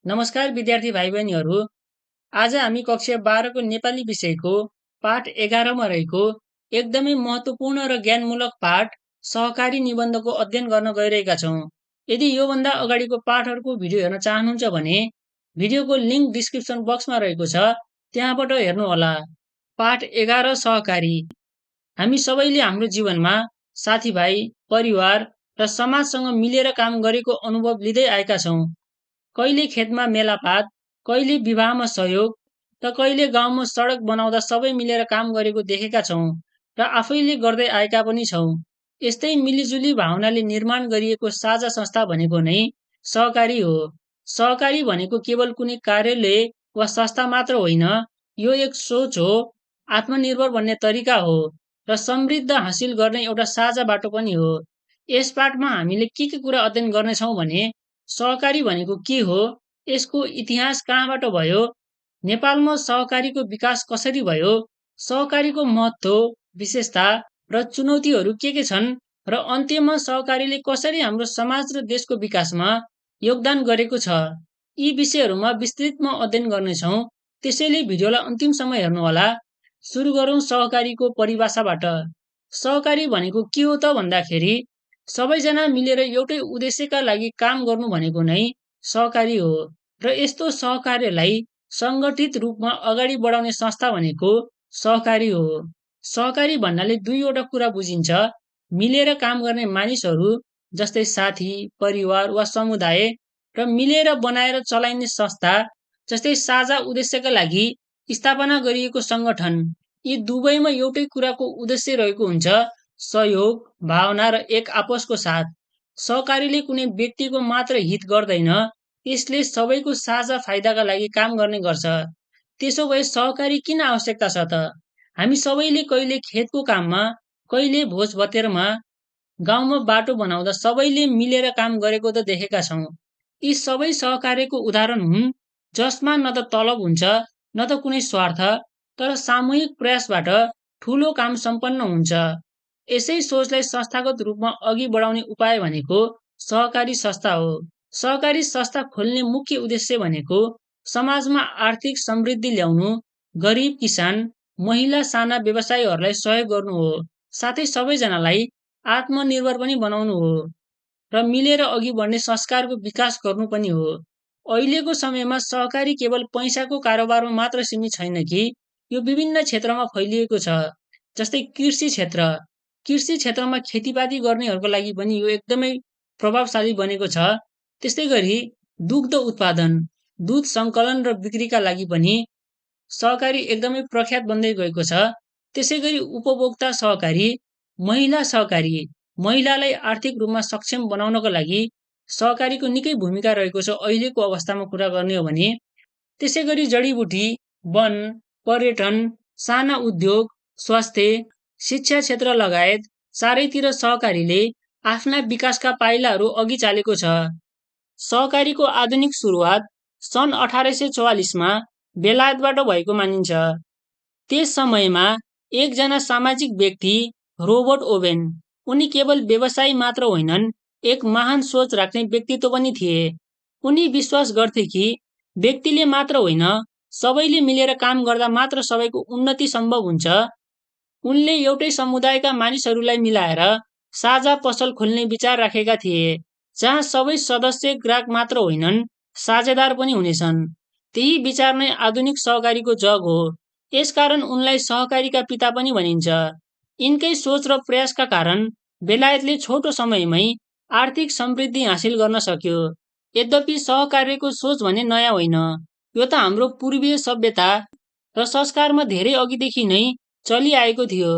नमस्कार विद्यार्थी भाइ बहिनीहरू। आज हामी कक्षा 12 को नेपाली विषयको पाठ 11 मा रहेको एकदमै महत्त्वपूर्ण र ज्ञानमूलक पाठ सहकारी निबन्धको अध्ययन गर्न गइरहेका छौँ। यदि योभन्दा अगाडिको पाठहरूको भिडियो हेर्न चाहनुहुन्छ भने भिडियोको लिङ्क डिस्क्रिप्सन बक्समा रहेको छ, त्यहाँबाट हेर्नुहोला। पाठ 11 सहकारी। हामी सबैले हाम्रो जीवनमा साथीभाइ, परिवार र समाजसँग मिलेर काम गरेको अनुभव लिँदै आएका छौँ। कहिले खेतमा मेलापात, कहिले विवाहमा सहयोग, र कहिले गाउँमा सडक बनाउँदा सबै मिलेर काम गरेको देखेका छौँ र आफैले गर्दै आएका पनि छौँ। यस्तै मिलिजुली भावनाले निर्माण गरिएको साझा संस्था भनेको नै सहकारी हो। सहकारी भनेको केवल कुनै कार्यालय वा संस्था मात्र होइन, यो एक सोच हो, आत्मनिर्भर बन्ने तरिका हो र समृद्ध हासिल गर्ने एउटा साझा बाटो पनि हो। यस पाठमा हामीले के कुरा अध्ययन गर्नेछौँ भने सहकारी भनेको के हो, यसको इतिहास कहाँबाट भयो, नेपालमा सहकारीको विकास कसरी भयो, सहकारीको महत्त्व, विशेषता र चुनौतीहरू के छन् र अन्त्यमा सहकारीले कसरी हाम्रो समाज र देशको विकासमा योगदान गरेको छ, यी विषयहरूमा विस्तृतमा अध्ययन गर्नेछौँ। त्यसैले भिडियोलाई अन्तिमसम्म हेर्नुहोला। सुरु गरौँ सहकारीको परिभाषाबाट। सहकारी भनेको के हो त भन्दाखेरि सबैजना मिलेर एउटै उद्देश्यका लागि काम गर्नु भनेको नै सहकारी हो र यस्तो सहकार्यलाई सङ्गठित रूपमा अगाडि बढाउने संस्था भनेको सहकारी हो। सहकारी भन्नाले दुईवटा कुरा बुझिन्छ, मिलेर काम गर्ने मानिसहरू जस्तै साथी, परिवार वा समुदाय, र मिलेर बनाएर चलाइने संस्था जस्तै साझा उद्देश्यका लागि स्थापना गरिएको सङ्गठन। यी दुवैमा एउटै कुराको उद्देश्य रहेको हुन्छ, सहयोग, भावना र एक आपसको साथ। सहकारीले कुनै व्यक्तिको मात्र हित गर्दैन, यसले सबैको साझा फाइदाका लागि काम गर्ने गर्छ। त्यसो भए सहकारी किन आवश्यकता छ त? हामी सबैले कहिले खेतको काममा, कहिले भोज भतेरमा, गाउँमा बाटो बनाउँदा सबैले मिलेर काम गरेको त देखेका छौँ। यी सबै सहकार्यको उदाहरण हुन्, जसमा न त तलब हुन्छ न त कुनै स्वार्थ, तर सामूहिक प्रयासबाट ठूलो काम सम्पन्न हुन्छ। यसै सोचलाई संस्थागत रूपमा अघि बढाउने उपाय भनेको सहकारी संस्था हो। सहकारी संस्था खोल्ने मुख्य उद्देश्य भनेको समाजमा आर्थिक समृद्धि ल्याउनु, गरिब, किसान, महिला, साना व्यवसायीहरूलाई सहयोग गर्नु हो, साथै सबैजनालाई आत्मनिर्भर पनि बनाउनु हो र मिलेर अघि बढ्ने संस्कारको विकास गर्नु पनि हो। अहिलेको समयमा सहकारी केवल पैसाको कारोबारमा मात्र सीमित छैन कि यो विभिन्न क्षेत्रमा फैलिएको छ। जस्तै कृषि क्षेत्र। कृषि क्षेत्रमा खेतीपाती गर्नेहरूको लागि पनि यो एकदमै प्रभावशाली बनेको छ। त्यस्तै गरी दुग्ध उत्पादन, दुध सङ्कलन र बिक्रीका लागि पनि सहकारी एकदमै प्रख्यात बन्दै गएको छ। त्यसै गरी उपभोक्ता सहकारी, महिला सहकारी, महिलालाई आर्थिक रूपमा सक्षम बनाउनको लागि सहकारीको निकै भूमिका रहेको छ अहिलेको अवस्थामा कुरा गर्ने हो भने। त्यसै गरी जडीबुटी, वन, पर्यटन, साना उद्योग, स्वास्थ्य, शिक्षा क्षेत्र लगायत चारैतिर सहकारीले आफ्ना विकासका पाइलाहरू अघि चालेको छ। सहकारीको आधुनिक सुरुवात सन् 1844 मा बेलायतबाट भएको मानिन्छ। त्यस समयमा एकजना सामाजिक व्यक्ति, रोबर्ट ओवेन, उनी केवल व्यवसायी मात्र होइनन्, एक महान सोच राख्ने व्यक्तित्व पनि थिए। उनी विश्वास गर्थे कि व्यक्तिले मात्र होइन, सबैले मिलेर काम गर्दा मात्र सबैको उन्नति सम्भव हुन्छ। उनले एउटै समुदायका मानिसहरूलाई मिलाएर साझा पसल खोल्ने विचार राखेका थिए, जहाँ सबै सदस्य ग्राहक मात्र होइनन्, साझेदार पनि हुनेछन्। त्यही विचार नै आधुनिक सहकारीको जग हो। यसकारण उनलाई सहकारीका पिता पनि भनिन्छ। यिनकै सोच र प्रयासका कारण बेलायतले छोटो समयमै आर्थिक समृद्धि हासिल गर्न सक्यो। यद्यपि सहकार्यको सोच भने नयाँ होइन, यो त हाम्रो पूर्वीय सभ्यता र संस्कारमा धेरै अघिदेखि नै चलिआएको थियो।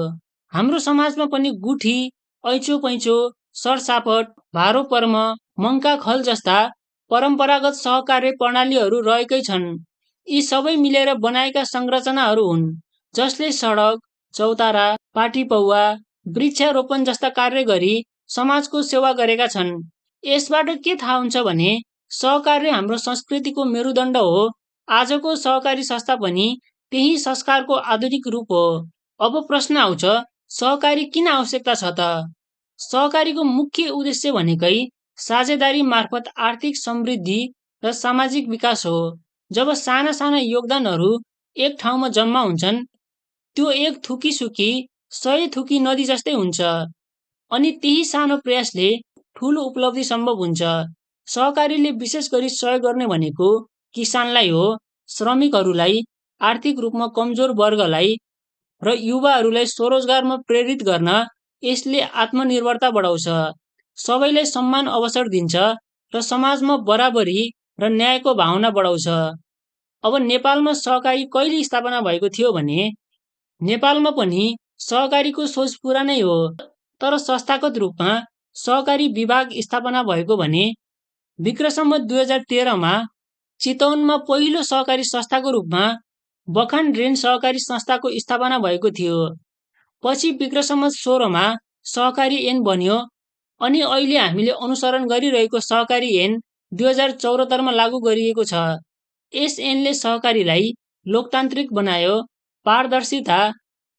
हाम्रो समाजमा पनि गुठी, ऐँचो पैँचो, सरसापट, भारो पर्म, मङ्का खल जस्ता परम्परागत सहकार्य प्रणालीहरू रहेकै छन्। यी सबै मिलेर बनाएका संरचनाहरू हुन्, जसले सडक, चौतारा, पाटीपौवा, वृक्षारोपण जस्ता कार्य गरी समाजको सेवा गरेका छन्। यसबाट के थाहा हुन्छ भने सहकार्य हाम्रो संस्कृतिको मेरुदण्ड हो। आजको सहकारी संस्था पनि त्यही संस्कारको आधुनिक रूप हो। अब प्रश्न आउँछ, सहकारी किन आवश्यकता छ त? सहकारीको मुख्य उद्देश्य भनेकै साझेदारी मार्फत आर्थिक समृद्धि र सामाजिक विकास हो। जब साना साना योगदानहरू एक ठाउँमा जम्मा हुन्छन्, त्यो एक थुकी-सुकी 100 थुकी नदी जस्तै हुन्छ। अनि त्यही सानो प्रयासले ठूलो उपलब्धि सम्भव हुन्छ। सहकारीले विशेष गरी सहयोग गर्ने भनेको किसानलाई हो, श्रमिकहरूलाई, आर्थिक रूपमा कमजोर वर्गलाई र युवाहरूलाई स्वरोजगारमा प्रेरित गर्न यसले आत्मनिर्भरता बढाउँछ, सबैलाई समान अवसर दिन्छ र समाजमा बराबरी र न्यायको भावना बढाउँछ। अब नेपालमा सहकारी कहिले स्थापना भएको थियो भने नेपालमा पनि सहकारीको सोच पुरानै हो, तर संस्थागत रूपमा सहकारी विभाग स्थापना भएको भने विक्रम सम्वत 2013 मा चितवनमा पहिलो सहकारी संस्थाको रूपमा बखान ऋण सहकारी संस्थाको स्थापना भएको थियो। पछि विक्रम सम्वत 16 मा सहकारी ऐन बन्यो अनि अहिले हामीले अनुसरण गरिरहेको सहकारी ऐन 2074 मा लागू गरिएको छ। यस ऐनले सहकारीलाई लोकतान्त्रिक बनायो, पारदर्शिता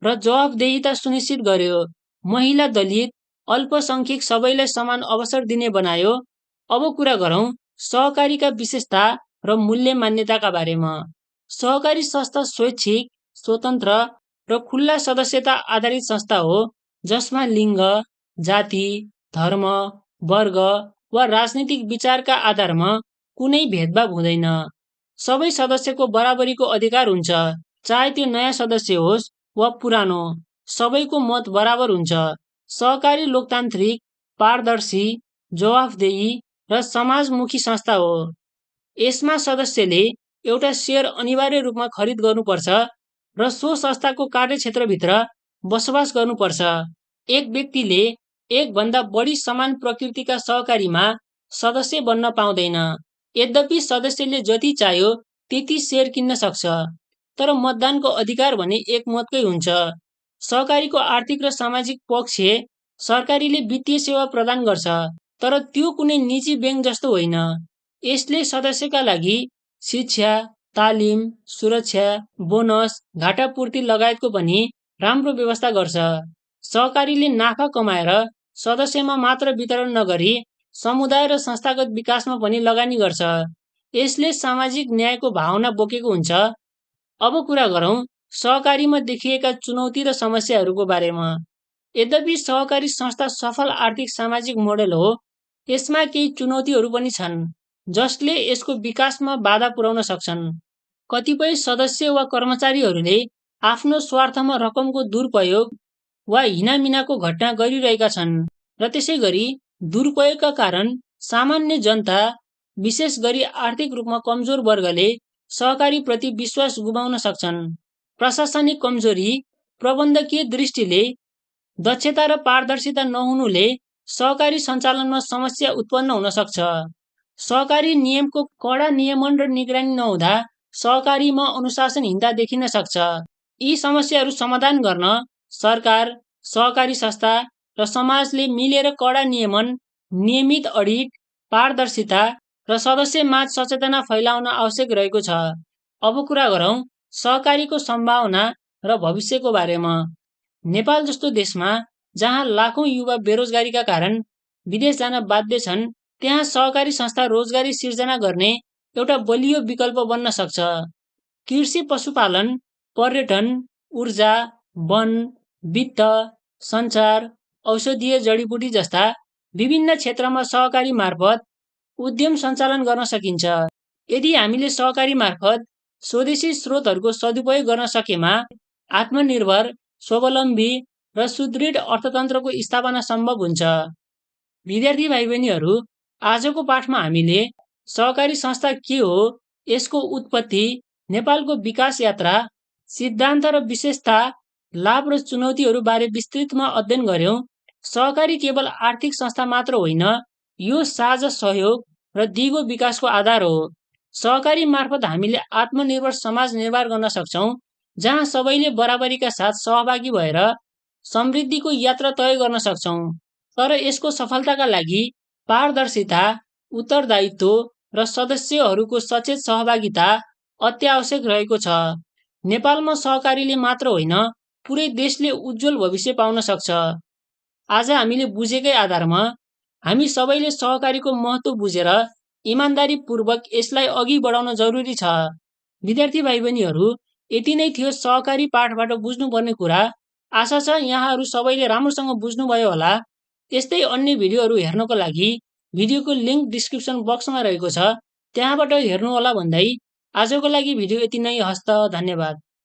र जवाफदेहिता सुनिश्चित गर्यो, महिला, दलित, अल्पसंख्यक सबैलाई समान अवसर दिने बनायो। अब कुरा गरौँ सहकारीका विशेषता र मूल्य मान्यताका बारेमा। सहकारी संस्था स्वैच्छिक, स्वतन्त्र र खुल्ला सदस्यता आधारित संस्था हो, जसमा लिङ्ग, जाति, धर्म, वर्ग वा राजनीतिक विचारका आधारमा कुनै भेदभाव हुँदैन। सबै सदस्यको बराबरीको अधिकार हुन्छ, चाहे त्यो नयाँ सदस्य होस् वा पुरानो, सबैको मत बराबर हुन्छ। सहकारी लोकतान्त्रिक, पारदर्शी, जवाफदेही र समाजमुखी संस्था हो। यसमा सदस्यले एउटा सेयर अनिवार्य रूपमा खरिद गर्नुपर्छ र सो संस्थाको कार्यक्षेत्रभित्र बसोबास गर्नुपर्छ। एक व्यक्तिले एक भन्दा बढी समान प्रकृतिका सहकारीमा सदस्य बन्न पाउँदैन। यद्यपि सदस्यले जति चाह्यो त्यति सेयर किन्न सक्छ, तर मतदानको अधिकार भने एक मतकै हुन्छ। सहकारीको आर्थिक र सामाजिक पक्ष सरकारीले वित्तीय सेवा प्रदान गर्छ, तर त्यो कुनै निजी बैंक जस्तो होइन। यसले सदस्यका लागि शिक्षा, तालिम, सुरक्षा, बोनस, घाटापूर्ति लगायतको पनि राम्रो व्यवस्था गर्छ। सहकारीले नाफा कमाएर सदस्यमा मात्र वितरण नगरी समुदाय र संस्थागत विकासमा पनि लगानी गर्छ। यसले सामाजिक न्यायको भावना बोकेको हुन्छ। अब कुरा गरौँ सहकारीमा देखिएका चुनौती र समस्याहरूको बारेमा। यद्यपि सहकारी संस्था सफल आर्थिक सामाजिक मोडेल हो, यसमा केही चुनौतीहरू पनि छन् जसले यसको विकासमा बाधा पुर्याउन सक्छन्। कतिपय सदस्य वा कर्मचारीहरूले आफ्नो स्वार्थमा रकमको दुरुपयोग वा हिनामिनाको घटना गरिरहेका छन् र त्यसैगरी दुरुपयोगका कारण सामान्य जनता, विशेष गरी आर्थिक रूपमा कमजोर वर्गले सहकारीप्रति विश्वास गुमाउन सक्छन्। प्रशासनिक कमजोरी, प्रबन्धकीय दृष्टिले दक्षता र पारदर्शिता नहुनुले सहकारी सञ्चालनमा समस्या उत्पन्न हुन सक्छ। सहकारी नियमको कडा नियमन र निगरानी नहुँदा सहकारीमा अनुशासनहीनता देखिन सक्छ। यी समस्याहरू समाधान गर्न सरकार, सहकारी संस्था र समाजले मिलेर कडा नियमन, नियमित अडिट, पारदर्शिता र सदस्यमाझ सचेतना फैलाउन आवश्यक रहेको छ। अब कुरा गरौँ सहकारीको सम्भावना र भविष्यको बारेमा। नेपाल जस्तो देशमा जहाँ लाखौं युवा बेरोजगारीका कारण विदेश जान बाध्य छन्, त्यहाँ सहकारी संस्था रोजगारी सिर्जना गर्ने एउटा बलियो विकल्प बन्न सक्छ। कृषि, पशुपालन, पर्यटन, ऊर्जा, वन, वित्त, सञ्चार, औषधीय जडीबुटी जस्ता विभिन्न क्षेत्रमा सहकारी मार्फत उद्यम सञ्चालन गर्न सकिन्छ। यदि हामीले सहकारी मार्फत स्वदेशी स्रोतहरूको सदुपयोग गर्न सकेमा आत्मनिर्भर, स्वावलम्बी र सुदृढ अर्थतन्त्रको स्थापना सम्भव हुन्छ। विद्यार्थी भाइ बहिनीहरू, आजको पाठमा हामीले सहकारी संस्था के हो, यसको उत्पत्ति, नेपालको विकास यात्रा, सिद्धान्त र विशेषता, लाभ र चुनौतीहरू बारे विस्तृतमा अध्ययन गर्यौं। सहकारी केवल आर्थिक संस्था मात्र होइन, यो साझा सहयोग र दिगो विकासको आधार हो। सहकारी मार्फत हामीले आत्मनिर्भर समाज निर्माण गर्न सक्छौं, जहाँ सबैले बराबरीका साथ सहभागी भएर समृद्धिको यात्रा तय गर्न सक्छौं। तर यसको सफलताका लागि पारदर्शिता, उत्तरदायित्व र सदस्यहरूको सचेत सहभागिता अत्यावश्यक रहेको छ। नेपालमा सहकारीले मात्र होइन, पुरै देशले उज्जवल भविष्य पाउन सक्छ। आज हामीले बुझेकै आधारमा हामी सबैले सहकारीको महत्त्व बुझेर इमान्दारीपूर्वक यसलाई अघि बढाउन जरुरी छ। विद्यार्थी भाइ बहिनीहरू, यति नै थियो सहकारी पाठबाट बुझ्नुपर्ने कुरा। आशा छ यहाँहरू सबैले राम्रोसँग बुझ्नुभयो होला। यस्तै अन्य भिडियोहरू हेर्नको लागि भिडियोको लिङ्क डिस्क्रिप्सन बक्समा रहेको छ, त्यहाँबाट हेर्नुहोला भन्दै आजको लागि भिडियो यति नै। हस्त, धन्यवाद।